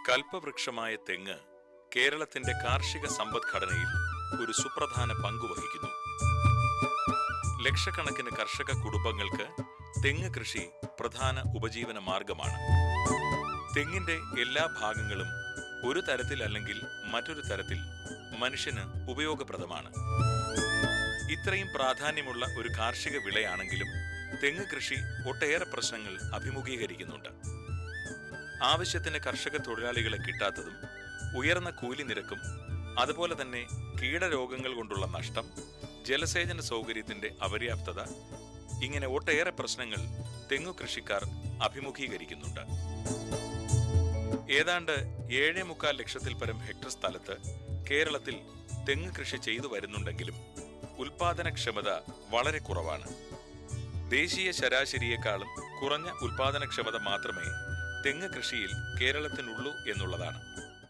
കൽപ്പവൃക്ഷമായ തെങ്ങ് കേരളത്തിന്റെ കാർഷിക സമ്പദ്ഘടനയിൽ ഒരു സുപ്രധാന പങ്കുവഹിക്കുന്നു. ലക്ഷക്കണക്കിന് കർഷക കുടുംബങ്ങൾക്ക് തെങ്ങ് കൃഷി പ്രധാന ഉപജീവന മാർഗമാണ്. തെങ്ങിന്റെ എല്ലാ ഭാഗങ്ങളും ഒരു തരത്തിൽ അല്ലെങ്കിൽ മറ്റൊരു തരത്തിൽ മനുഷ്യന് ഉപയോഗപ്രദമാണ്. ഇത്രയും പ്രാധാന്യമുള്ള ഒരു കാർഷിക വിളയാണെങ്കിലും തെങ്ങ് കൃഷി ഒട്ടേറെ പ്രശ്നങ്ങൾ അഭിമുഖീകരിക്കുന്നുണ്ട്. ആവശ്യത്തിന് കർഷക തൊഴിലാളികളെ കിട്ടാത്തതും ഉയർന്ന കൂലി നിരക്കും അതുപോലെ തന്നെ കീടരോഗങ്ങൾ കൊണ്ടുള്ള നഷ്ടം, ജലസേചന സൗകര്യത്തിന്റെ അപര്യാപ്തത, ഇങ്ങനെ ഒട്ടേറെ പ്രശ്നങ്ങൾ തെങ്ങു കൃഷിക്കാർ അഭിമുഖീകരിക്കുന്നുണ്ട്. ഏതാണ്ട് 7.25 ലക്ഷത്തിൽ പരം ഹെക്ടർ സ്ഥലത്ത് കേരളത്തിൽ തെങ്ങ് കൃഷി ചെയ്തു വരുന്നുണ്ടെങ്കിലും ഉൽപാദനക്ഷമത വളരെ കുറവാണ്. ദേശീയ ശരാശരിയേക്കാളും കുറഞ്ഞ ഉൽപാദനക്ഷമത മാത്രമേ തെങ്ങ് കൃഷിയിൽ കേരളത്തിനുള്ളൂ എന്നുള്ളതാണ്.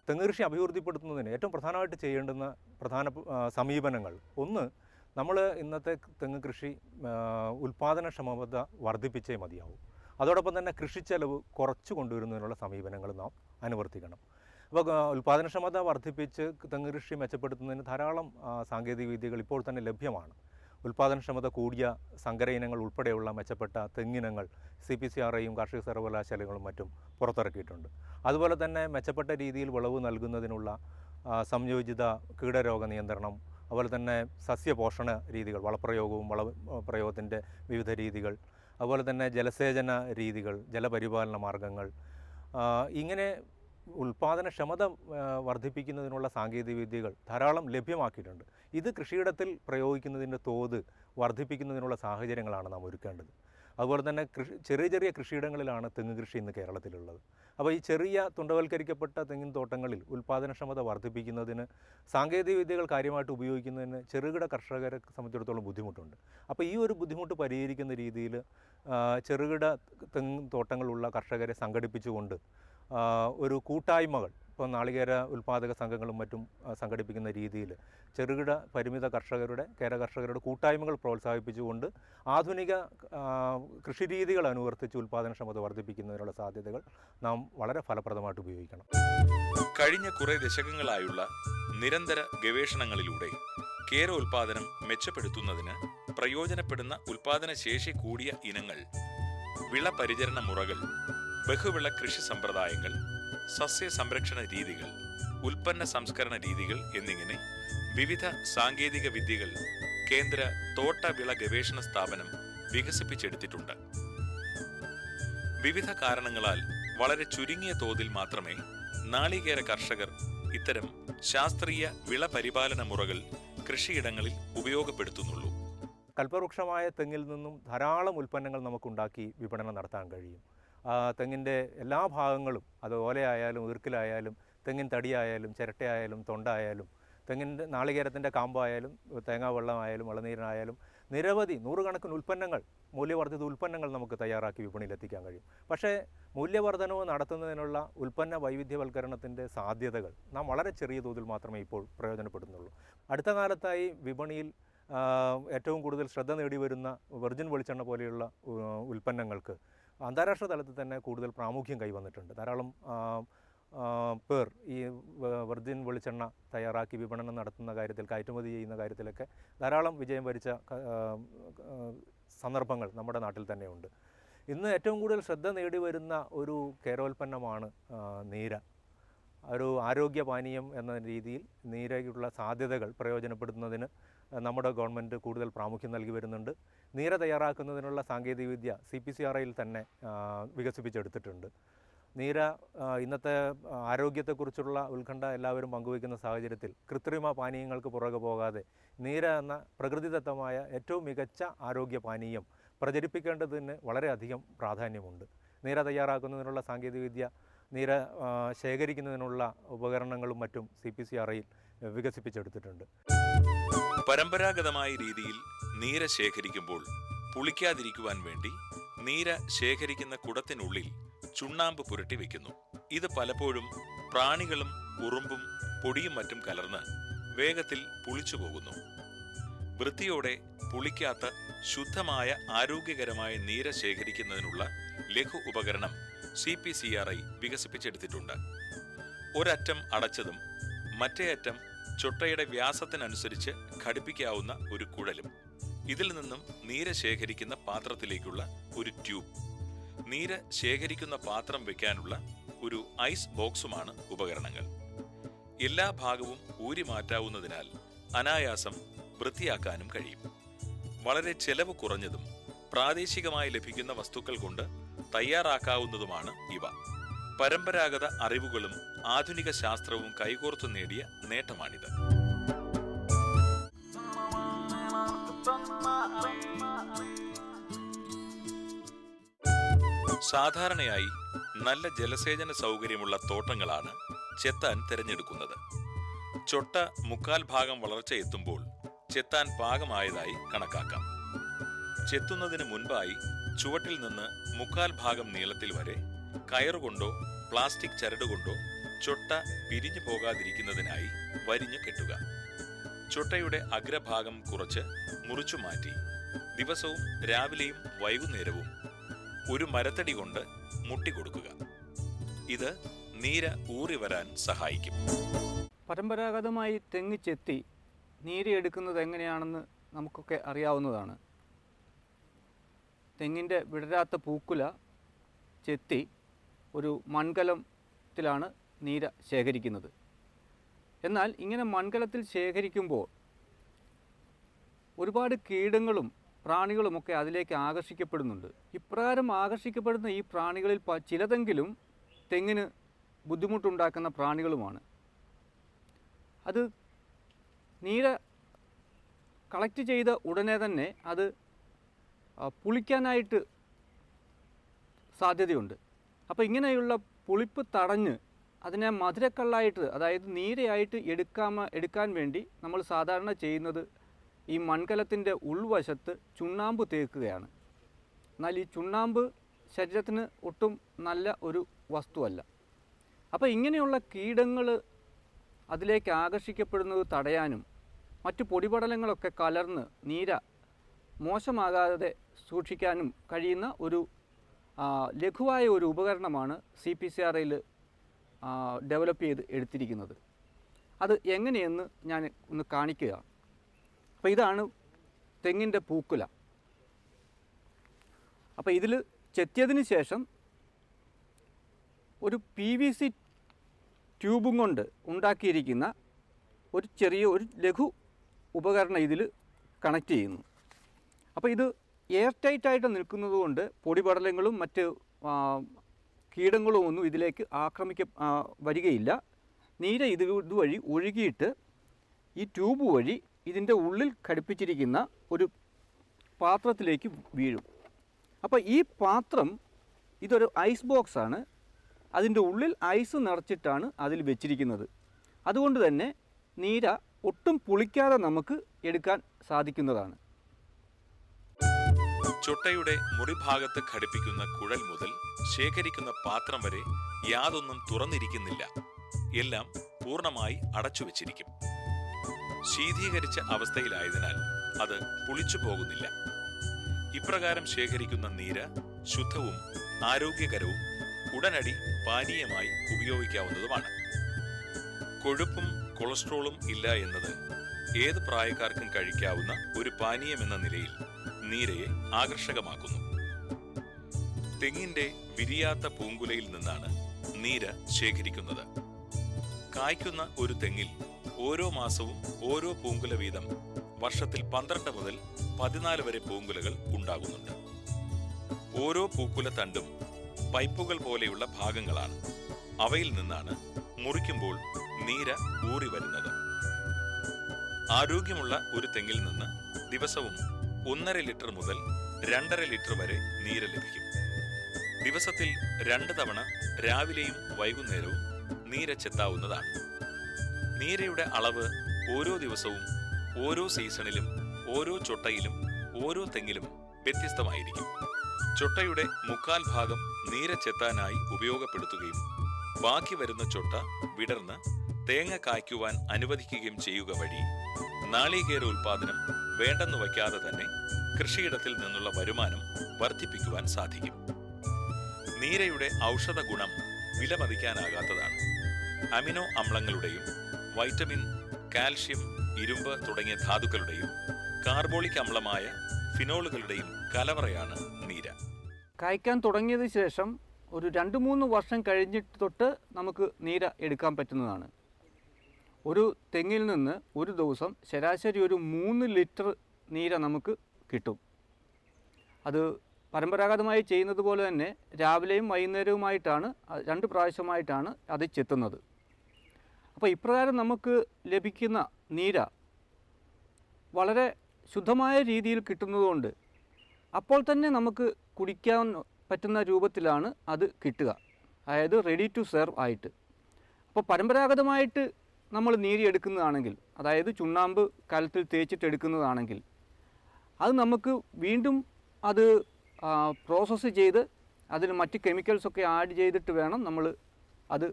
തെങ്ങ് കൃഷി അഭിവൃദ്ധിപ്പെടുത്തുന്നതിന് ഏറ്റവും പ്രധാനമായിട്ട് ചെയ്യേണ്ടുന്ന പ്രധാന സമീപനങ്ങൾ, ഒന്ന്, നമ്മൾ ഇന്നത്തെ തെങ്ങ് കൃഷി ഉൽപാദനക്ഷമത വർദ്ധിപ്പിച്ചേ മതിയാവും. അതോടൊപ്പം തന്നെ കൃഷിച്ചെലവ് കുറച്ചു കൊണ്ടുവരുന്നതിനുള്ള സമീപനങ്ങൾ നാം അനുവർത്തിക്കണം. അപ്പോൾ ഉൽപാദനക്ഷമത വർദ്ധിപ്പിച്ച് തെങ്ങ് കൃഷി മെച്ചപ്പെടുത്തുന്നതിന് ധാരാളം സാങ്കേതിക വിദ്യകൾ ഇപ്പോൾ തന്നെ ലഭ്യമാണ്. ഉൽപാദനക്ഷമത കൂടിയ സങ്കര ഇനങ്ങൾ ഉൾപ്പെടെയുള്ള മെച്ചപ്പെട്ട തെങ്ങിനങ്ങൾ CPCRIയും കാർഷിക സർവകലാശാലകളും മറ്റും പുറത്തിറക്കിയിട്ടുണ്ട്. അതുപോലെ തന്നെ മെച്ചപ്പെട്ട രീതിയിൽ വിളവ് നൽകുന്നതിനുള്ള സംയോജിത കീടരോഗ നിയന്ത്രണം, അതുപോലെ തന്നെ സസ്യപോഷണ രീതികൾ, വളപ്രയോഗവും പ്രയോഗത്തിൻ്റെ വിവിധ രീതികൾ, അതുപോലെ തന്നെ ജലസേചന രീതികൾ, ജലപരിപാലന മാർഗങ്ങൾ, ഇങ്ങനെ ഉൽപാദനക്ഷമത വർദ്ധിപ്പിക്കുന്നതിനുള്ള സാങ്കേതിക വിദ്യകൾ ധാരാളം ലഭ്യമാക്കിയിട്ടുണ്ട്. ഇത് കൃഷിയിടത്തിൽ പ്രയോഗിക്കുന്നതിൻ്റെ തോത് വർദ്ധിപ്പിക്കുന്നതിനുള്ള സാഹചര്യങ്ങളാണ് നാം ഒരുക്കേണ്ടത്. അതുപോലെ തന്നെ ചെറിയ ചെറിയ കൃഷിയിടങ്ങളിലാണ് തെങ്ങ് കൃഷി ഇന്ന് കേരളത്തിലുള്ളത്. അപ്പോൾ ഈ ചെറിയ തുണ്ടവൽക്കരിക്കപ്പെട്ട തെങ്ങിൻ തോട്ടങ്ങളിൽ ഉൽപാദനക്ഷമത വർദ്ധിപ്പിക്കുന്നതിന് സാങ്കേതിക വിദ്യകൾ കാര്യമായിട്ട് ഉപയോഗിക്കുന്നതിന് ചെറുകിട കർഷകരെ സംബന്ധിച്ചിടത്തോളം ബുദ്ധിമുട്ടുണ്ട്. അപ്പോൾ ഈ ഒരു ബുദ്ധിമുട്ട് പരിഹരിക്കുന്ന രീതിയിൽ ചെറുകിട തെങ്ങിൻ തോട്ടങ്ങളുള്ള കർഷകരെ സംഘടിപ്പിച്ചുകൊണ്ട് ഒരു കൂട്ടായ്മകൾ, ഇപ്പോൾ നാളികേര ഉൽപ്പാദക സംഘങ്ങളും മറ്റും സംഘടിപ്പിക്കുന്ന രീതിയിൽ ചെറുകിട പരിമിത കേര കർഷകരുടെ കൂട്ടായ്മകൾ പ്രോത്സാഹിപ്പിച്ചുകൊണ്ട് ആധുനിക കൃഷിരീതികൾ അനുവർത്തിച്ച് ഉൽപാദനക്ഷമത വർദ്ധിപ്പിക്കുന്നതിനുള്ള സാധ്യതകൾ നാം വളരെ ഫലപ്രദമായിട്ട് ഉപയോഗിക്കണം. കഴിഞ്ഞ കുറേ ദശകങ്ങളായുള്ള നിരന്തര ഗവേഷണങ്ങളിലൂടെ കേര ഉൽപാദനം മെച്ചപ്പെടുത്തുന്നതിന് പ്രയോജനപ്പെടുന്ന ഉൽപാദനശേഷി കൂടിയ ഇനങ്ങൾ, വിള പരിചരണ മുറകൾ, ബഹുവിള കൃഷി സമ്പ്രദായങ്ങൾ, സസ്യ സംരക്ഷണ രീതികൾ, ഉൽപ്പന്ന സംസ്കരണ രീതികൾ എന്നിങ്ങനെ വിവിധ സാങ്കേതിക വിദ്യകൾ കേന്ദ്ര തോട്ടവിള ഗവേഷണ സ്ഥാപനം വികസിപ്പിച്ചെടുത്തിട്ടുണ്ട്. വിവിധ കാരണങ്ങളാൽ വളരെ ചുരുങ്ങിയ തോതിൽ മാത്രമേ നാളികേര കർഷകർ ഇത്തരം ശാസ്ത്രീയ വിള പരിപാലന മുറകൾ കൃഷിയിടങ്ങളിൽ ഉപയോഗപ്പെടുത്തുന്നുള്ളൂ. കൽപ്പവൃക്ഷമായ തെങ്ങിൽ നിന്നും ധാരാളം ഉൽപ്പന്നങ്ങൾ നമുക്കുണ്ടാക്കി വിപണനം നടത്താൻ കഴിയും. തെങ്ങിൻ്റെ എല്ലാ ഭാഗങ്ങളും, അത് ഓലയായാലും ഈർക്കിലായാലും തെങ്ങിൻ തടിയായാലും ചിരട്ടയായാലും തൊണ്ടായാലും തെങ്ങിൻ്റെ നാളികേരത്തിൻ്റെ കാമ്പായാലും തേങ്ങാ വെള്ളമായാലും ഇളനീരിനായാലും നിരവധി നൂറുകണക്കിന് ഉൽപ്പന്നങ്ങൾ, മൂല്യവർദ്ധിത ഉൽപ്പന്നങ്ങൾ നമുക്ക് തയ്യാറാക്കി വിപണിയിലെത്തിക്കാൻ കഴിയും. പക്ഷേ മൂല്യവർദ്ധനവ് നടത്തുന്നതിനുള്ള ഉൽപ്പന്ന വൈവിധ്യവൽക്കരണത്തിൻ്റെ സാധ്യതകൾ നാം വളരെ ചെറിയ തോതിൽ മാത്രമേ ഇപ്പോൾ പ്രയോജനപ്പെടുന്നുള്ളൂ. അടുത്ത കാലത്തായി വിപണിയിൽ ഏറ്റവും കൂടുതൽ ശ്രദ്ധ നേടി വരുന്ന വെർജിൻ വെളിച്ചെണ്ണ പോലെയുള്ള ഉൽപ്പന്നങ്ങൾക്ക് അന്താരാഷ്ട്ര തലത്തിൽ തന്നെ കൂടുതൽ പ്രാമുഖ്യം കൈവന്നിട്ടുണ്ട്. ധാരാളം പേർ ഈ വെർജിൻ വെളിച്ചെണ്ണ തയ്യാറാക്കി വിപണനം നടത്തുന്ന കാര്യത്തിൽ, കയറ്റുമതി ചെയ്യുന്ന കാര്യത്തിലൊക്കെ ധാരാളം വിജയം വരിച്ച സന്ദർഭങ്ങൾ നമ്മുടെ നാട്ടിൽ തന്നെയുണ്ട്. ഇന്ന് ഏറ്റവും കൂടുതൽ ശ്രദ്ധ നേടി വരുന്ന ഒരു കേരോൽപ്പന്നമാണ് നീര. ഒരു ആരോഗ്യപാനീയം എന്ന രീതിയിൽ നീരയ്ക്കുള്ള സാധ്യതകൾ പ്രയോജനപ്പെടുത്തുന്നതിന് നമ്മുടെ ഗവൺമെൻറ് കൂടുതൽ പ്രാമുഖ്യം നൽകി വരുന്നുണ്ട്. നീര തയ്യാറാക്കുന്നതിനുള്ള സാങ്കേതികവിദ്യ CPCRIയിൽ തന്നെ വികസിപ്പിച്ചെടുത്തിട്ടുണ്ട്. നീര ഇന്നത്തെ ആരോഗ്യത്തെക്കുറിച്ചുള്ള ഉത്കണ്ഠ എല്ലാവരും പങ്കുവയ്ക്കുന്ന സാഹചര്യത്തിൽ കൃത്രിമ പാനീയങ്ങൾക്ക് പുറകെ പോകാതെ നീര എന്ന പ്രകൃതിദത്തമായ ഏറ്റവും മികച്ച ആരോഗ്യ പാനീയം പ്രചരിപ്പിക്കേണ്ടതിന് വളരെയധികം പ്രാധാന്യമുണ്ട്. നീര തയ്യാറാക്കുന്നതിനുള്ള സാങ്കേതികവിദ്യ, നീര ശേഖരിക്കുന്നതിനുള്ള ഉപകരണങ്ങളും മറ്റും CPCRIയിൽ വികസിപ്പിച്ചെടുത്തിട്ടുണ്ട്. പരമ്പരാഗതമായ രീതിയിൽ നീര ശേഖരിക്കുമ്പോൾ പുളിക്കാതിരിക്കുവാൻ വേണ്ടി നീര ശേഖരിക്കുന്ന കുടത്തിനുള്ളിൽ ചുണ്ണാമ്പ് പുരട്ടി വയ്ക്കുന്നു. ഇത് പലപ്പോഴും പ്രാണികളും ഉറുമ്പും പൊടിയും മറ്റും കലർന്ന് വേഗത്തിൽ പുളിച്ചു പോകുന്നു. വൃത്തിയോടെ പുളിക്കാത്ത ശുദ്ധമായ ആരോഗ്യകരമായ നീര ശേഖരിക്കുന്നതിനുള്ള ലഘു ഉപകരണം CPCRI വികസിപ്പിച്ചെടുത്തിട്ടുണ്ട്. ഒരറ്റം അടച്ചതും മറ്റേ അറ്റം ചൊട്ടയുടെ വ്യാസത്തിനനുസരിച്ച് ഘടിപ്പിക്കാവുന്ന ഒരു കുഴലും, ഇതിൽ നിന്നും നീര ശേഖരിക്കുന്ന പാത്രത്തിലേക്കുള്ള ഒരു ട്യൂബ്, നീര ശേഖരിക്കുന്ന പാത്രം വയ്ക്കാനുള്ള ഒരു ഐസ് ബോക്സുമാണ് ഉപകരണങ്ങൾ. എല്ലാ ഭാഗവും ഊരി മാറ്റാവുന്നതിനാൽ അനായാസം വൃത്തിയാക്കാനും കഴിയും. വളരെ ചെലവ് കുറഞ്ഞതും പ്രാദേശികമായി ലഭിക്കുന്ന വസ്തുക്കൾ കൊണ്ട് തയ്യാറാക്കാവുന്നതുമാണ് ഇവ. പരമ്പരാഗത അറിവുകളും ആധുനിക ശാസ്ത്രവും കൈകോർത്തു നേടിയ നേട്ടമാണിത്. സാധാരണയായി നല്ല ജലസേചന സൗകര്യമുള്ള തോട്ടങ്ങളാണ് ചെത്താൻ തിരഞ്ഞെടുക്കുന്നത്. ചൊട്ട 1/4 ഭാഗം വളർച്ച എത്തുമ്പോൾ ചെത്താൻ പാകമായതായി കണക്കാക്കാം. ചെത്തുന്നതിന് മുൻപായി ചുവട്ടിൽ നിന്ന് 1/4 ഭാഗം നീളത്തിൽ വരെ കയറുകൊണ്ടോ പ്ലാസ്റ്റിക് ചരടുകൊണ്ടോ ചൊട്ട പിരിഞ്ഞു പോകാതിരിക്കുന്നതിനായി വരിഞ്ഞു കെട്ടുക. ചൊട്ടയുടെ അഗ്രഭാഗം കുറച്ച് മുറിച്ചു മാറ്റി ദിവസവും രാവിലെയും വൈകുന്നേരവും ഒരു മരത്തടി കൊണ്ട് മുട്ടിക്കൊടുക്കുക. ഇത് നീര ഊറി വരാൻ സഹായിക്കും. പരമ്പരാഗതമായി തെങ്ങ് ചെത്തി നീരെടുക്കുന്നത് എങ്ങനെയാണെന്ന് നമുക്കൊക്കെ അറിയാവുന്നതാണ്. തെങ്ങിൻ്റെ വിടരാത്ത പൂക്കുല ചെത്തി ഒരു മൺകലത്തിലാണ് നീര ശേഖരിക്കുന്നത്. എന്നാൽ ഇങ്ങനെ മൺകലത്തിൽ ശേഖരിക്കുമ്പോൾ ഒരുപാട് കീടങ്ങളും പ്രാണികളുമൊക്കെ അതിലേക്ക് ആകർഷിക്കപ്പെടുന്നുണ്ട്. ഇപ്രകാരം ആകർഷിക്കപ്പെടുന്ന ഈ പ്രാണികളിൽ ചിലതെങ്കിലും തെങ്ങിന് ബുദ്ധിമുട്ടുണ്ടാക്കുന്ന പ്രാണികളുമാണ്. അത് നീര കളക്ട് ചെയ്ത ഉടനെ തന്നെ അത് പുളിക്കാനായിട്ട് സാധ്യതയുണ്ട്. അപ്പോൾ ഇങ്ങനെയുള്ള പുളിപ്പ് തടഞ്ഞ് അതിനെ മധുരക്കള്ളായിട്ട്, അതായത് നീരയായിട്ട് എടുക്കാൻ വേണ്ടി നമ്മൾ സാധാരണ ചെയ്യുന്നത് ഈ മൺകലത്തിൻ്റെ ഉൾവശത്ത് ചുണ്ണാമ്പ് തേക്കുകയാണ്. എന്നാൽ ഈ ചുണ്ണാമ്പ് ശരീരത്തിന് ഒട്ടും നല്ല ഒരു വസ്തുവല്ല. അപ്പോൾ ഇങ്ങനെയുള്ള കീടങ്ങൾ അതിലേക്ക് ആകർഷിക്കപ്പെടുന്നത് തടയാനും മറ്റു പൊടിപടലങ്ങളൊക്കെ കലർന്ന് നീര മോശമാകാതെ സൂക്ഷിക്കാനും കഴിയുന്ന ഒരു ലഘുവായ ഒരു ഉപകരണമാണ് CPCRIയിൽ ഡെവലപ്പ് ചെയ്ത് എടുത്തിരിക്കുന്നത്. അത് എങ്ങനെയെന്ന് ഞാൻ ഒന്ന് കാണിക്കുക. അപ്പോൾ ഇതാണ് തെങ്ങിൻ്റെ പൂക്കുല. അപ്പോൾ ഇതിൽ ചെത്തിയതിന് ശേഷം ഒരു PVC ട്യൂബും കൊണ്ട് ഉണ്ടാക്കിയിരിക്കുന്ന ഒരു ലഘു ഉപകരണം ഇതിൽ കണക്ട് ചെയ്യുന്നു. അപ്പോൾ ഇത് എയർ ടൈറ്റായിട്ട് നിൽക്കുന്നത് കൊണ്ട് പൊടിപടലങ്ങളും മറ്റ് കീടങ്ങളും ഒന്നും ഇതിലേക്ക് വരികയില്ല. നീര ഇതുവഴി ഒഴുകിയിട്ട് ഈ ട്യൂബ് വഴി ഇതിൻ്റെ ഉള്ളിൽ ഘടിപ്പിച്ചിരിക്കുന്ന ഒരു പാത്രത്തിലേക്ക് വീഴും. അപ്പോൾ ഈ പാത്രം ഇതൊരു ഐസ് ബോക്സാണ്. അതിൻ്റെ ഉള്ളിൽ ഐസ് നിറച്ചിട്ടാണ് അതിൽ വെച്ചിരിക്കുന്നത്. അതുകൊണ്ട് തന്നെ നീര ഒട്ടും പുളിക്കാതെ നമുക്ക് എടുക്കാൻ സാധിക്കുന്നതാണ്. ചൊട്ടയുടെ മുറിഭാഗത്ത് ഘടിപ്പിക്കുന്ന കുഴൽ മുതൽ ശേഖരിക്കുന്ന പാത്രം വരെ യാതൊന്നും തുറന്നിരിക്കുന്നില്ല. എല്ലാം പൂർണ്ണമായി അടച്ചുവെച്ചിരിക്കും. ശീതീകരിച്ച അവസ്ഥയിലായതിനാൽ അത് പുളിച്ചു പോകുന്നില്ല. ഇപ്രകാരം ശേഖരിക്കുന്ന നീര ശുദ്ധവും ആരോഗ്യകരവും ഉടനടി പാനീയമായി ഉപയോഗിക്കാവുന്നതുമാണ്. കൊഴുപ്പും കൊളസ്ട്രോളും ഇല്ല എന്നത് ഏത് പ്രായക്കാർക്കും കഴിക്കാവുന്ന ഒരു പാനീയമെന്ന നിലയിൽ നീരയെ ആകർഷകമാക്കുന്നു. തെങ്ങിന്റെ വിരിയാത്ത പൂങ്കുലയിൽ നിന്നാണ് നീര ശേഖരിക്കുന്നത്. കായ്ക്കുന്ന ഒരു തെങ്ങിൽ ഓരോ മാസവും ഓരോ പൂങ്കുല വീതം വർഷത്തിൽ 12 മുതൽ 14 വരെ പൂങ്കുലകൾ ഉണ്ടാകുന്നുണ്ട്. ഓരോ പൂക്കുല തണ്ടും പൈപ്പുകൾ പോലെയുള്ള ഭാഗങ്ങളാണ്. അവയിൽ നിന്നാണ് മുറിക്കുമ്പോൾ നീര ഊറി വരുന്നത്. ആരോഗ്യമുള്ള ഒരു തെങ്ങിൽ നിന്ന് ദിവസവും 1.5 ലിറ്റർ മുതൽ 2.5 ലിറ്റർ വരെ നീര ലഭിക്കും. ദിവസത്തിൽ 2 തവണ രാവിലെയും വൈകുന്നേരവും നീര ചെത്താവുന്നതാണ്. നീരയുടെ അളവ് ഓരോ ദിവസവും ഓരോ സീസണിലും ഓരോ ചൊട്ടയിലും ഓരോ തെങ്ങിലും വ്യത്യസ്തമായിരിക്കും. ചൊട്ടയുടെ 1/4 ഭാഗം നീര ചെത്താനായി ഉപയോഗപ്പെടുത്തുകയും ബാക്കി വരുന്ന ചൊട്ട വിടർന്ന് തേങ്ങ കായ്ക്കുവാൻ അനുവദിക്കുകയും ചെയ്യുക വഴി നാളികേര ഉൽപാദനം വേണ്ടെന്ന് വയ്ക്കാതെ തന്നെ കൃഷിയിടത്തിൽ നിന്നുള്ള വരുമാനം വർദ്ധിപ്പിക്കുവാൻ സാധിക്കും. നീരയുടെ ഔഷധ ഗുണം വിലമതിക്കാനാകാത്തതാണ്. അമിനോ അമ്ലങ്ങളുടെയും വൈറ്റമിൻ, കാൽഷ്യം, ഇരുമ്പ് തുടങ്ങിയ ധാതുക്കളുടെയും കാർബോളിക് അമ്ലമായ ഫിനോളുകളുടെയും കലവറയാണ് നീര. കായ്ക്കാൻ തുടങ്ങിയതിന് ശേഷം ഒരു 2-3 വർഷം കഴിഞ്ഞിട്ട് തൊട്ട് നമുക്ക് നീര എടുക്കാൻ പറ്റുന്നതാണ്. ഒരു തെങ്ങിൽ നിന്ന് ഒരു ദിവസം ശരാശരി ഒരു 3 ലിറ്റർ നീര നമുക്ക് കിട്ടും. അത് പരമ്പരാഗതമായി ചെയ്യുന്നത് പോലെ തന്നെ രാവിലെയും വൈകുന്നേരവുമായിട്ടാണ് 2 പ്രാവശ്യമായിട്ടാണ് അത് ചെത്തുന്നത്. അപ്പോൾ ഇപ്രകാരം നമുക്ക് ലഭിക്കുന്ന നീര വളരെ ശുദ്ധമായ രീതിയിൽ കിട്ടുന്നതുകൊണ്ട് അപ്പോൾ തന്നെ നമുക്ക് കുടിക്കാൻ പറ്റുന്ന രൂപത്തിലാണ് അത് കിട്ടുക. അതായത് റെഡി ടു സെർവ് ആയിട്ട്. അപ്പോൾ പരമ്പരാഗതമായിട്ട് നമ്മൾ നീരി എടുക്കുന്നതാണെങ്കിൽ, അതായത് ചുണ്ണാമ്പ് കലത്തിൽ തേച്ചിട്ട് എടുക്കുന്നതാണെങ്കിൽ, അത് നമുക്ക് വീണ്ടും അത് പ്രോസസ്സ് ചെയ്ത് അതിൽ മറ്റ് കെമിക്കൽസൊക്കെ ആഡ് ചെയ്തിട്ട് വേണം നമ്മൾ അത്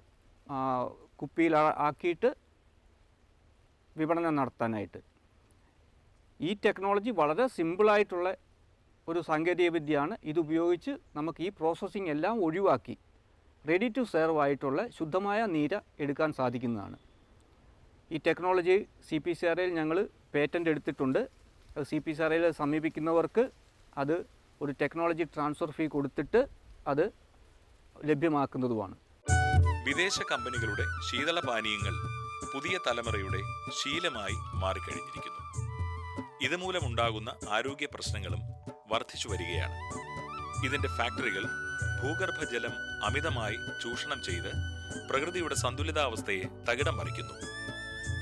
കുപ്പിയിൽ ആക്കിയിട്ട് വിപണനം നടത്താനായിട്ട്. ഈ ടെക്നോളജി വളരെ സിമ്പിളായിട്ടുള്ള ഒരു സാങ്കേതികവിദ്യയാണ്. ഇതുപയോഗിച്ച് നമുക്ക് ഈ പ്രോസസ്സിംഗ് എല്ലാം ഒഴിവാക്കി റെഡി ടു സെർവ് ആയിട്ടുള്ള ശുദ്ധമായ നീര എടുക്കാൻ സാധിക്കുന്നതാണ്. ഈ ടെക്നോളജി CPCRAയിൽ ഞങ്ങൾ പേറ്റൻ്റ് എടുത്തിട്ടുണ്ട്. CPCRAയിൽ സമീപിക്കുന്നവർക്ക് അത് ഒരു ടെക്നോളജി ട്രാൻസ്ഫർ ഫീ കൊടുത്തിട്ട് അത് ലഭ്യമാക്കുന്നതുമാണ്. വിദേശ കമ്പനികളുടെ ശീതളപാനീയങ്ങൾ പുതിയ തലമുറയുടെ ശീലമായി മാറിക്കഴിഞ്ഞിരിക്കുന്നു. ഇതുമൂലമുണ്ടാകുന്ന ആരോഗ്യ പ്രശ്നങ്ങളും വർദ്ധിച്ചു വരികയാണ്. ഇതിന്റെ ഫാക്ടറികൾ ഭൂഗർഭജലം അമിതമായി ചൂഷണം ചെയ്ത് പ്രകൃതിയുടെ സന്തുലിതാവസ്ഥയെ തകിടം മറിക്കുന്നു.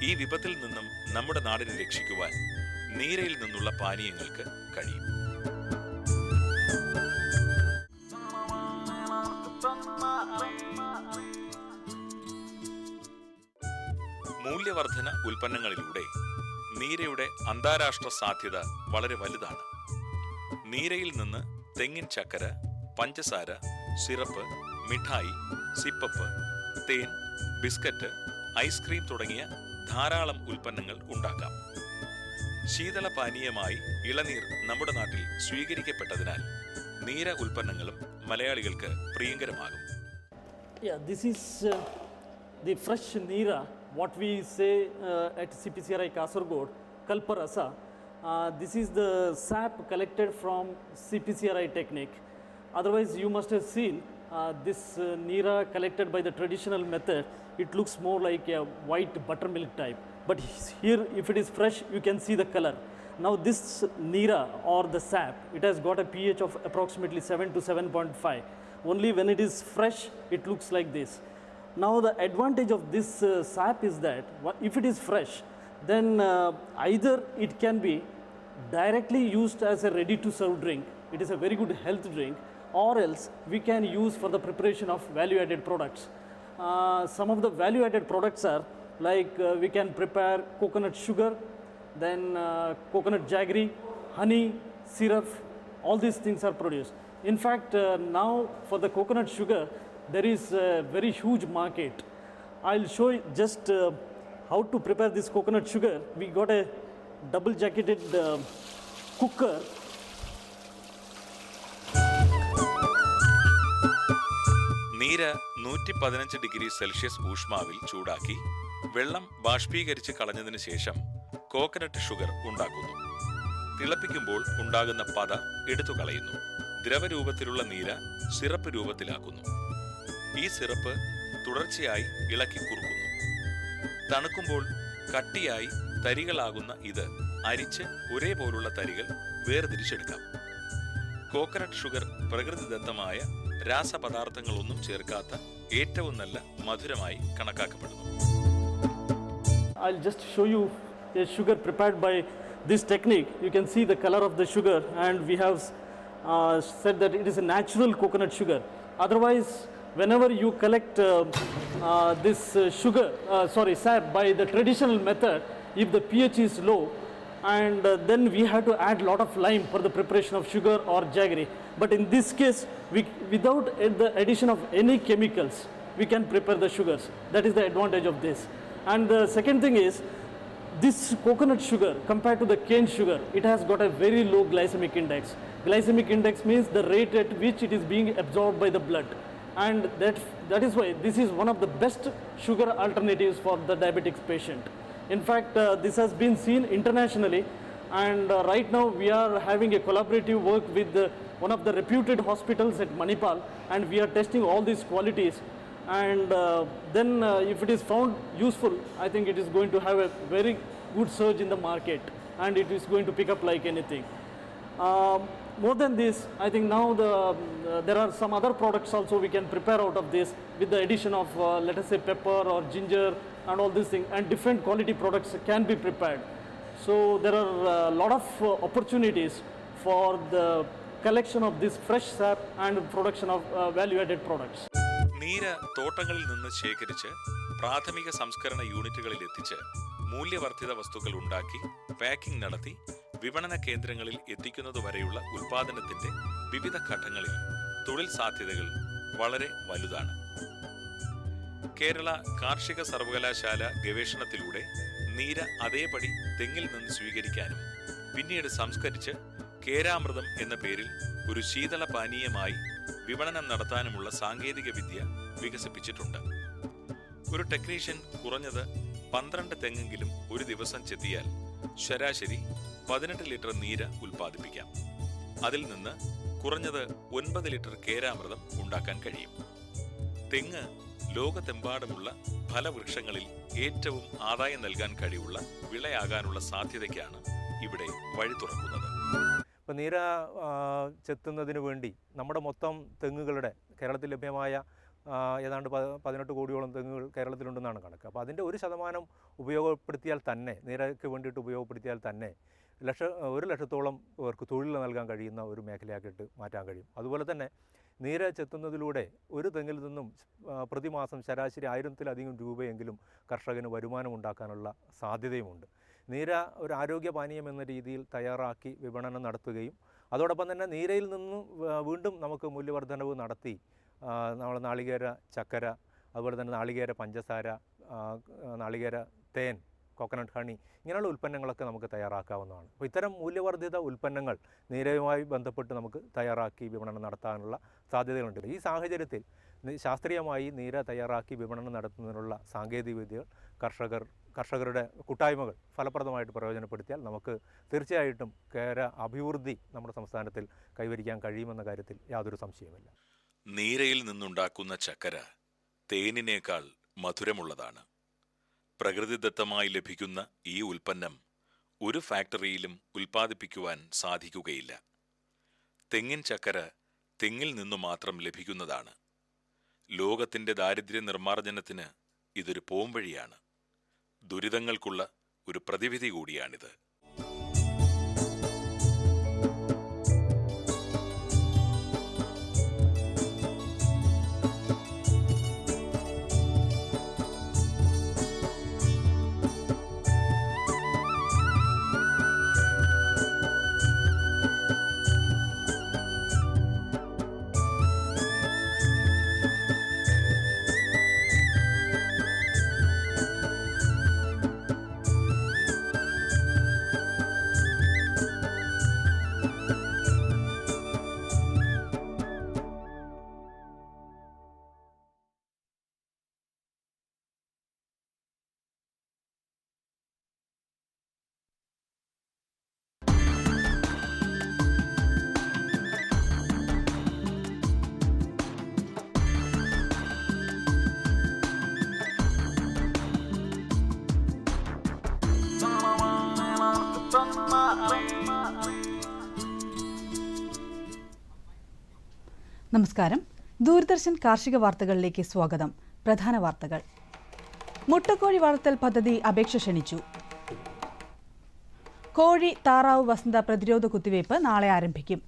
ഈ വിപത്തിൽ നിന്നും നമ്മുടെ നാടിനെ രക്ഷിക്കുവാൻ നീരയിൽ നിന്നുള്ള പാനീയങ്ങൾക്ക് കഴിയും. മൂല്യവർദ്ധന ഉൽപ്പന്നങ്ങളിലൂടെ നീരയുടെ അന്താരാഷ്ട്ര സാധ്യത വളരെ വലുതാണ്. നീരയിൽ നിന്ന് തെങ്ങിൻ ചക്കര, പഞ്ചസാര, സിറപ്പ്, മിഠായി, സിപ്പപ്പ്, തേൻ, ബിസ്ക്കറ്റ്, ഐസ്ക്രീം തുടങ്ങിയ ധാരാളം ഉൽപ്പന്നങ്ങൾ ഉണ്ടാക്കാം. ശീതളപാനീയമായി ഇളനീർ നമ്മുടെ നാട്ടിൽ സ്വീകരിക്കപ്പെട്ടതിനാൽ നീര ഉൽപ്പന്നങ്ങളും മലയാളികൾക്ക് പ്രിയങ്കരമാകും. This is the fresh Neera, what we say at CPCRI Kasaragod, Kalparasa. This is the sap collected from CPCRI technique. Otherwise, you must have seen this Neera collected by the traditional method. It looks more like a white buttermilk type. But here, if it is fresh, you can see the color. Now, this Neera or the sap, it has got a pH of approximately 7 to 7.5. Only when it is fresh, it looks like this. Now, the advantage of this sap is that if it is fresh, then either it can be directly used as a ready-to-serve drink. It is a very good health drink, or else we can use for the preparation of value-added products. Some of the value-added products are like we can prepare coconut sugar, then coconut jaggery, honey, syrup, all these things are produced. In fact, now for the coconut sugar, there is a very huge market. I'll show you just how to prepare this coconut sugar. We got a double jacketed cooker. Neera 115 degree Celsius ഊഷ്മാവിൽ ചൂടാക്കി വെള്ളം ബാഷ്പീകരിച്ച് കളഞ്ഞതിന് ശേഷം coconut sugar ഉണ്ടാക്കുന്നു. തിളപ്പിക്കുമ്പോൾ ഉണ്ടാകുന്ന പത എടുത്തു കളയുന്നു. ദ്രവരൂപത്തിലുള്ള നീര സിറപ്പ് രൂപത്തിലാക്കുന്നു. ഈ സിറപ്പ് തുടർച്ചയായി ഇളക്കി കുറുക്കുന്നു. തണുക്കുമ്പോൾ കട്ടിയായി തരികളാകുന്ന ഇത് അരിച്ച് ഒരേപോലുള്ള തരികൾ വേർതിരിച്ചെടുക്കാം. കോക്കനട്ട് ഷുഗർ പ്രകൃതിദത്തമായ രാസപദാർത്ഥങ്ങളൊന്നും ചേർക്കാത്ത ഏറ്റവും നല്ല മധുരമായി കണക്കാക്കപ്പെടുന്നു. I'll just show you a sugar prepared by this technique. You can see the color of the sugar, and we have said that it is a natural coconut sugar. Otherwise, whenever you collect this sap by the traditional method, if the pH is low, and then we have to add lot of lime for the preparation of sugar or jaggery. But in this case, without the addition of any chemicals, we can prepare the sugars. That is the advantage of this. And the second thing is, this coconut sugar compared to the cane sugar, it has got a very low glycemic index. Glycemic index means the rate at which it is being absorbed by the blood. And that is why this is one of the best sugar alternatives for the diabetic patient. In fact, this has been seen internationally, and right now we are having a collaborative work with one of the reputed hospitals at Manipal, and we are testing all these qualities. And then if it is found useful, I think it is going to have a very good surge in the market, and it is going to pick up like anything. More than this, I think now there are some other products also we can prepare out of this with the addition of let us say pepper or ginger and all these things, and different quality products can be prepared. So there are a lot of opportunities for the collection of this fresh sap and production of value-added products. നീര തോട്ടങ്ങളിൽ നിന്ന് ശേഖരിച്ച് പ്രാഥമിക സംസ്കരണ യൂണിറ്റുകളിൽ എത്തിച്ച് മൂല്യവർദ്ധിത വസ്തുക്കൾ ഉണ്ടാക്കി പാക്കിംഗ് നടത്തി വിപണന കേന്ദ്രങ്ങളിൽ എത്തിക്കുന്നതുവരെയുള്ള ഉൽപാദനത്തിന്റെ വിവിധ ഘട്ടങ്ങളിൽ തൊഴിൽ സാധ്യതകൾ വളരെ വലുതാണ്. കേരള കാർഷിക സർവകലാശാല ഗവേഷണത്തിലൂടെ നീര അതേപടി തെങ്ങിൽ നിന്ന് സ്വീകരിക്കാനും പിന്നീട് സംസ്കരിച്ച് കേരാമൃതം എന്ന പേരിൽ ഒരു ശീതള പാനീയമായി വിപണനം നടത്താനുമുള്ള സാങ്കേതിക വിദ്യ വികസിപ്പിച്ചിട്ടുണ്ട്. ഒരു ടെക്നീഷ്യൻ കുറഞ്ഞത് 12 തെങ്ങെങ്കിലും ഒരു ദിവസം ചെത്തിയാൽ ശരാശരി 18 ലിറ്റർ നീര ഉൽപ്പാദിപ്പിക്കാം. അതിൽ നിന്ന് കുറഞ്ഞത് 9 ലിറ്റർ കേരാമൃതം ഉണ്ടാക്കാൻ കഴിയും. തെങ്ങ് ലോകത്തെമ്പാടുമുള്ള ഫലവൃക്ഷങ്ങളിൽ ഏറ്റവും ആദായം നൽകാൻ കഴിവുള്ള വിളയാകാനുള്ള സാധ്യതയ്ക്കാണ് ഇവിടെ വഴി തുറക്കുന്നത്. ഇപ്പോൾ നീര ചെത്തുന്നതിന് വേണ്ടി നമ്മുടെ മൊത്തം തെങ്ങുകളുടെ കേരളത്തിൽ ലഭ്യമായ ഏതാണ്ട് 18 കോടിയോളം തെങ്ങുകൾ കേരളത്തിലുണ്ടെന്നാണ് കണക്ക്. അപ്പോൾ അതിൻ്റെ 1% ഉപയോഗപ്പെടുത്തിയാൽ തന്നെ, നീരയ്ക്ക് വേണ്ടിയിട്ട് ഉപയോഗപ്പെടുത്തിയാൽ തന്നെ 1 ലക്ഷത്തോളം പേർക്ക് തൊഴിൽ നൽകാൻ കഴിയുന്ന ഒരു മേഖലയാക്കിയിട്ട് മാറ്റാൻ കഴിയും. അതുപോലെ തന്നെ നീര ചെത്തുന്നതിലൂടെ ഒരു തെങ്ങിൽ നിന്നും പ്രതിമാസം ശരാശരി 1000-ലധികം രൂപയെങ്കിലും കർഷകന് വരുമാനം ഉണ്ടാക്കാനുള്ള സാധ്യതയുമുണ്ട്. നീര ഒരു ആരോഗ്യ പാനീയം എന്ന രീതിയിൽ തയ്യാറാക്കി വിപണനം നടത്തുകയും അതോടൊപ്പം തന്നെ നീരയിൽ നിന്നും വീണ്ടും നമുക്ക് മൂല്യവർദ്ധനവ് നടത്തി നമ്മൾ നാളികേര ചക്കര, അതുപോലെ തന്നെ നാളികേര പഞ്ചസാര, നാളികേര തേൻ, കോക്കനട്ട് ഹണി, ഇങ്ങനെയുള്ള ഉൽപ്പന്നങ്ങളൊക്കെ നമുക്ക് തയ്യാറാക്കാവുന്നതാണ്. അപ്പോൾ ഇത്തരം മൂല്യവർദ്ധിത ഉൽപ്പന്നങ്ങൾ നീരയുമായി ബന്ധപ്പെട്ട് നമുക്ക് തയ്യാറാക്കി വിപണനം നടത്താനുള്ള സാധ്യതകളുണ്ട്. ഈ സാഹചര്യത്തിൽ ശാസ്ത്രീയമായി നീര തയ്യാറാക്കി വിപണനം നടത്തുന്നതിനുള്ള സാങ്കേതികവിദ്യകൾ കർഷകരുടെ കൂട്ടായ്മകൾ ഫലപ്രദമായിട്ട് പ്രയോജനപ്പെടുത്തിയാൽ നമുക്ക് തീർച്ചയായിട്ടും കേര അഭിവൃദ്ധി നമ്മുടെ സംസ്ഥാനത്തിൽ കൈവരിക്കാൻ കഴിയുമെന്ന കാര്യത്തിൽ യാതൊരു സംശയവുമില്ല. നീരയിൽ നിന്നുണ്ടാക്കുന്ന ചക്കര തേനിനേക്കാൾ മധുരമുള്ളതാണ്. പ്രകൃതിദത്തമായി ലഭിക്കുന്ന ഈ ഉൽപ്പന്നം ഒരു ഫാക്ടറിയിലും ഉൽപ്പാദിപ്പിക്കുവാൻ സാധിക്കുകയില്ല. തെങ്ങിൻ ചക്കര തെങ്ങിൽ നിന്നു മാത്രം ലഭിക്കുന്നതാണ്. ലോകത്തിൻ്റെ ദാരിദ്ര്യ നിർമ്മാർജ്ജനത്തിന് ഇതൊരു പോംവഴിയാണ്. ദുരിതങ്ങൾക്കുള്ള ഒരു പ്രതിവിധി കൂടിയാണിത്. നമസ്കാരം. ദൂരദർശൻ കാർഷിക വാർത്തകളിലേക്ക് സ്വാഗതം. പ്രധാന വാർത്തകൾ. മുട്ടക്കോഴി വളർത്തൽ പദ്ധതി അപേക്ഷ ക്ഷണിച്ചു. കോഴി, താറാവ് വസന്ത പ്രതിരോധ കുത്തിവയ്പ് നാളെ ആരംഭിക്കും.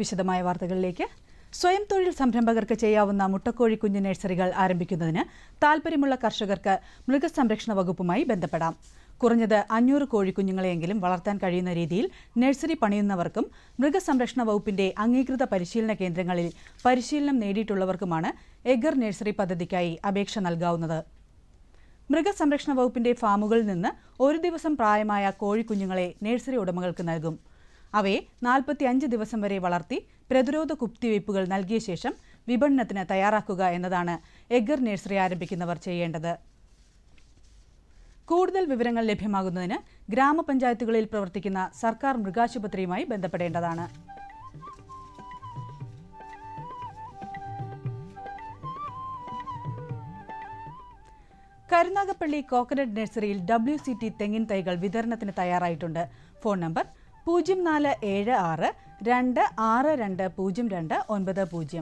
വിശദമായ വാർത്തകളിലേക്ക്. സ്വയം തൊഴിൽ സംരംഭകർക്ക് ചെയ്യാവുന്ന മുട്ടക്കോഴി കുഞ്ഞു നഴ്സറികൾ ആരംഭിക്കുന്നതിന് താൽപ്പര്യമുള്ള കർഷകർക്ക് മൃഗസംരക്ഷണ വകുപ്പുമായി ബന്ധപ്പെടാം. കുറഞ്ഞത് 500 കോഴിക്കുഞ്ഞുങ്ങളെയെങ്കിലും വളർത്താൻ കഴിയുന്ന രീതിയിൽ നഴ്സറി പണിയുന്നവർക്കും മൃഗസംരക്ഷണ വകുപ്പിന്റെ അംഗീകൃത പരിശീലന കേന്ദ്രങ്ങളിൽ പരിശീലനം നേടിയിട്ടുള്ളവർക്കുമാണ് എഗർ നഴ്സറി പദ്ധതിക്കായി അപേക്ഷ നൽകാവുന്നത്. മൃഗസംരക്ഷണ വകുപ്പിന്റെ ഫാമുകളിൽ നിന്ന് ഒരു ദിവസം പ്രായമായ കോഴിക്കുഞ്ഞുങ്ങളെ നഴ്സറി ഉടമകൾക്ക് നൽകും. അവയെ 45 ദിവസം വരെ വളർത്തി പ്രതിരോധ കുത്തിവയ്പ്പുകൾ നൽകിയ ശേഷം വിപണനത്തിന് തയ്യാറാക്കുക എന്നതാണ് എഗർ നഴ്സറി ആരംഭിക്കുന്നവർ ചെയ്യേണ്ടത്. കൂടുതൽ വിവരങ്ങൾ ലഭ്യമാകുന്നതിന് ഗ്രാമപഞ്ചായത്തുകളിൽ പ്രവർത്തിക്കുന്ന സർക്കാർ മൃഗാശുപത്രിയുമായി ബന്ധപ്പെടേണ്ടതാണ്. കരുനാഗപ്പള്ളി കോക്കനട്ട് നഴ്സറിയിൽ WCT തെങ്ങിൻ തൈകൾ വിതരണത്തിന് തയ്യാറായിട്ടുണ്ട്. Phone number 0476 2620290.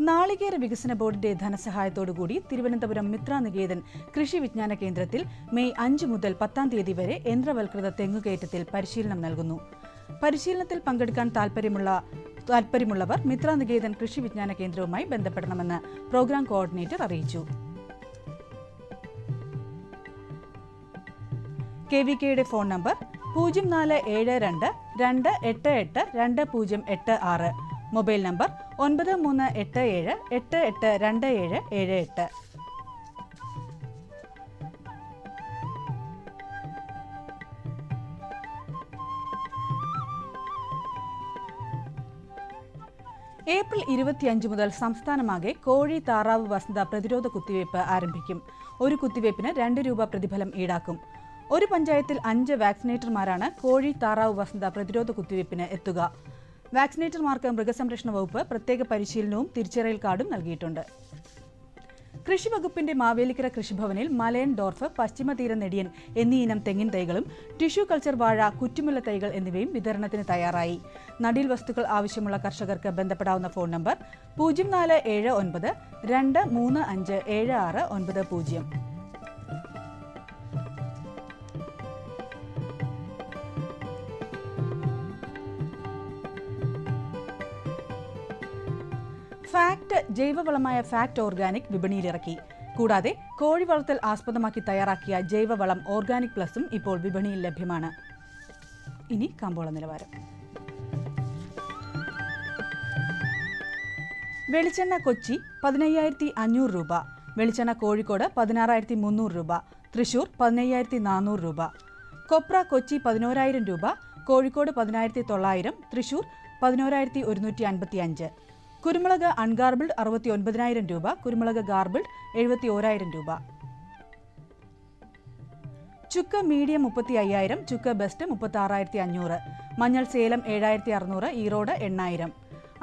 നാളികേര വികസന ബോർഡിന്റെ ധനസഹായത്തോടുകൂടി തിരുവനന്തപുരം മിത്ര നികേതൻ കൃഷി വിജ്ഞാന കേന്ദ്രത്തിൽ മെയ് 5 മുതൽ 10 തീയതി വരെ യന്ത്രവൽകൃത തെങ്ങുകയറ്റത്തിൽ പരിശീലനം നൽകുന്നു. പരിശീലനത്തിൽ പങ്കെടുക്കാൻ താൽപ്പര്യമുള്ളവർ മിത്ര നികേതൻ കൃഷി വിജ്ഞാന കേന്ദ്രവുമായി ബന്ധപ്പെടണമെന്ന് പ്രോഗ്രാം കോർഡിനേറ്റർ അറിയിച്ചു. KVKയുടെ phone number 0472 288 2086. Mobile number 9387 882778. April 25 മുതൽ സംസ്ഥാനമാകെ കോഴി, താറാവ്, വസന്ത പ്രതിരോധ കുത്തിവയ്പ് ആരംഭിക്കും. ഒരു കുത്തിവയ്പ്പിന് 2 രൂപ പ്രതിഫലം ഈടാക്കും. ഒരു പഞ്ചായത്തിൽ 5 വാക്സിനേറ്റർമാരാണ് കോഴി, താറാവ്, വസന്ത പ്രതിരോധ കുത്തിവയ്പ്പിന് എത്തുക. വാക്സിനേറ്റർമാർക്ക് മൃഗസംരക്ഷണ വകുപ്പ് പ്രത്യേക പരിശീലനവും തിരിച്ചറിയൽ കാർഡും നൽകിയിട്ടുണ്ട്. കൃഷി വകുപ്പിന്റെ മാവേലിക്കര കൃഷിഭവനിൽ മലയൻ ഡോർഫ്, പശ്ചിമതീര നെടിയൻ എന്നീ ഇനം തെങ്ങിൻ തൈകളും ടിഷ്യൂ കൾച്ചർ വാഴ, കുറ്റിമുല്ല തൈകൾ എന്നിവയും വിതരണത്തിന് തയ്യാറായി. നടീൽ വസ്തുക്കൾ ആവശ്യമുള്ള കർഷകർക്ക് ബന്ധപ്പെടാവുന്ന ഫോൺ നമ്പർ 0479 235 7690. ഫാക്ട് ജൈവവളമായ ഫാക്ട് ഓർഗാനിക് വിപണിയിലിറക്കി. കൂടാതെ കോഴി വളർത്തൽ ആസ്പദമാക്കി തയ്യാറാക്കിയ ജൈവവളം ഓർഗാനിക് പ്ലസും ഇപ്പോൾ വിപണിയിൽ ലഭ്യമാണ്. ഇനി കമ്പോള നിലവാരം. വെളിച്ചെണ്ണ കൊച്ചി 15,500 രൂപ, വെളിച്ചെണ്ണ കോഴിക്കോട് 16,300 രൂപ, തൃശൂർ 15,400 രൂപ. കൊപ്ര കൊച്ചി 11,000 രൂപ, കോഴിക്കോട് 10,900, തൃശൂർ 11,155. കുരുമുളക് അൺഗാർബിൾഡ് 69,000 രൂപ, കുരുമുളക് ഗാർബിൾഡ് 71,000 രൂപ. ചുക്ക് മീഡിയം 35,000, ചുക്ക് ബെസ്റ്റ് 36,500, മഞ്ഞൾ സേലം 7,600, ഈറോഡ് 8,000.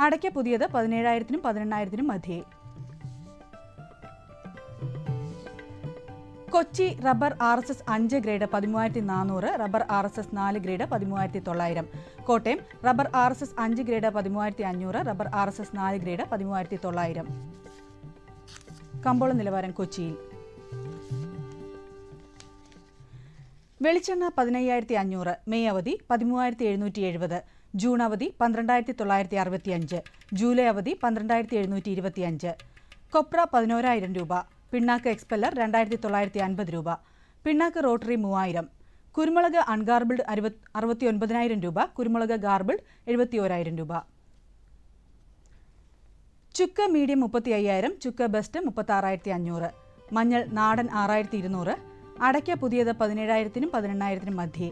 അടയ്ക്ക പുതിയത് 17,000-നും 18,000-നും മധ്യേ. Kochi rubber RSS 5 grade 13,400, rubber RSS 4 grade 13,900. Kottayam rubber RSS 5 grade 13,500, rubber RSS 4 grade 13,900. കമ്പോള നിലവാരം കൊച്ചിയിൽ. വെളിച്ചെണ്ണ 15,500, മെയ് അവധി 13,770, ജൂൺ അവധി 12,965, ജൂലൈ അവധി 12,725. കൊപ്ര 11,000 രൂപ, പിണ്ണാക്ക് എക്സ്പെല്ലർ 2,950 രൂപ, പിണ്ണാക്ക് റോട്ടറി 3,000. കുരുമുളക് അൺഗാർബിൾഡ് 69,000 രൂപ, കുരുമുളക് ഗാർബിൾഡ് 71,000 രൂപ. ചുക്ക് മീഡിയം 35,000, ചുക്ക് ബെസ്റ്റ് 36,500, മഞ്ഞൾ നാടൻ 6,200, അടയ്ക്ക പുതിയത് 17,000-നും 18,000-നും മധ്യേ.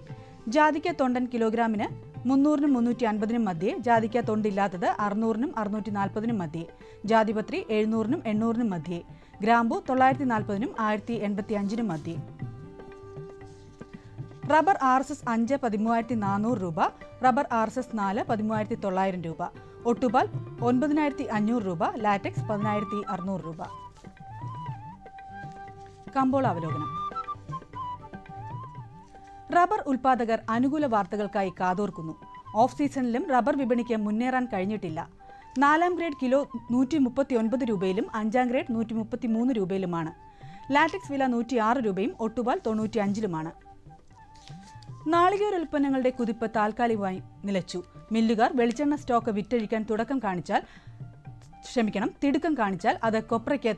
ജാതിക്ക തൊണ്ടൻ കിലോഗ്രാമിന് 300-നും 350-നും മധ്യേ, ജാതിക്ക തൊണ്ടില്ലാത്തത് 600-നും 640-നും മധ്യേ, ജാതിപത്രി 700-നും 800-നും മധ്യേ, ഗ്രാമ്പു 940-നും 1085-നും മധ്യേ. റബ്ബർ RSS 5 13,400 രൂപ, റബ്ബർ RSS 4 13,900 രൂപ, ഒട്ടുപാൽ 9,500 രൂപ, ലാറ്റക്സ് 10,600 രൂപ. കമ്പോള അവലോകനം. റബ്ബർ ഉൽപ്പാദകർ അനുകൂല വാർത്തകൾക്കായി കാതോർക്കുന്നു. ഓഫ് സീസണിലും റബ്ബർ വിപണിക്ക് മുന്നേറാൻ കഴിഞ്ഞിട്ടില്ല. 4ാം ഗ്രേഡ് കിലോ 139 രൂപയിലും 5ാം ഗ്രേഡ് 133 രൂപയിലുമാണ്. ലാറ്റക്സ് വില 106 രൂപയും ഒട്ടുപാൽ 95-ലുമാണ്. നാളികേര ഉൽപ്പന്നങ്ങളുടെ കുതിപ്പ് താൽക്കാലികമായി നിലച്ചു. മില്ലുകാർ വെളിച്ചെണ്ണ സ്റ്റോക്ക് വിറ്റഴിക്കാൻ തിടുക്കം കാണിച്ചാൽ അത് കൊപ്രയ്ക്ക്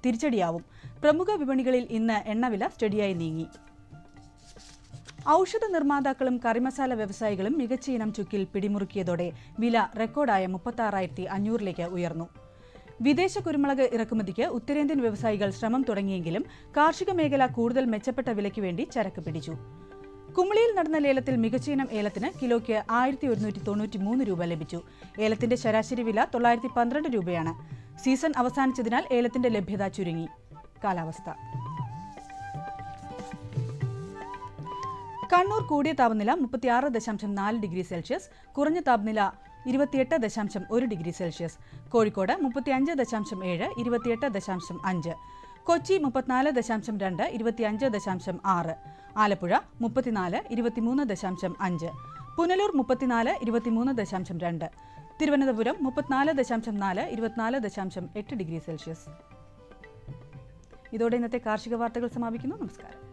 തിരിച്ചടിയാവും. പ്രമുഖ വിപണികളിൽ ഇന്ന് എണ്ണവില സ്റ്റഡിയായി നീങ്ങി. ഔഷധ നിർമ്മാതാക്കളും കറിമസാല വ്യവസായികളും മികച്ച ഇനം ചുക്കിൽ പിടിമുറുക്കിയതോടെ വില റെക്കോർഡായ 36,500 ഉയർന്നു. വിദേശ കുരുമുളക് ഇറക്കുമതിക്ക് ഉത്തരേന്ത്യൻ വ്യവസായികൾ ശ്രമം തുടങ്ങിയെങ്കിലും കാർഷിക മേഖല കൂടുതൽ മെച്ചപ്പെട്ട വിലയ്ക്ക് വേണ്ടി ചരക്ക് പിടിച്ചു. കുമളിയിൽ നടന്ന ലേലത്തിൽ മികച്ച ഇനം ഏലത്തിന് കിലോയ്ക്ക് 1193 രൂപ ലഭിച്ചു. ഏലത്തിന്റെ ശരാശരി വില 912 രൂപയാണ്. സീസൺ അവസാനിച്ചതിനാൽ ഏലത്തിന്റെ ലഭ്യത ചുരുങ്ങി. കാലാവസ്ഥ. കണ്ണൂർ കൂടിയ താപനില 36.4 ഡിഗ്രി സെൽഷ്യസ്, കുറഞ്ഞ താപനില 28.1 degree Celsius. Kozhikode 35.7, 28.5. Kochi 34.2, 25.6. Alappuzha 34, 23.5. Punalur 34, 23.2. Thiruvananthapuram 34.4, 24.8 degree Celsius. ഇതോടെ ഇന്നത്തെ കാർഷിക വാർത്തകൾ സമാപിക്കുന്നു. നമസ്കാരം.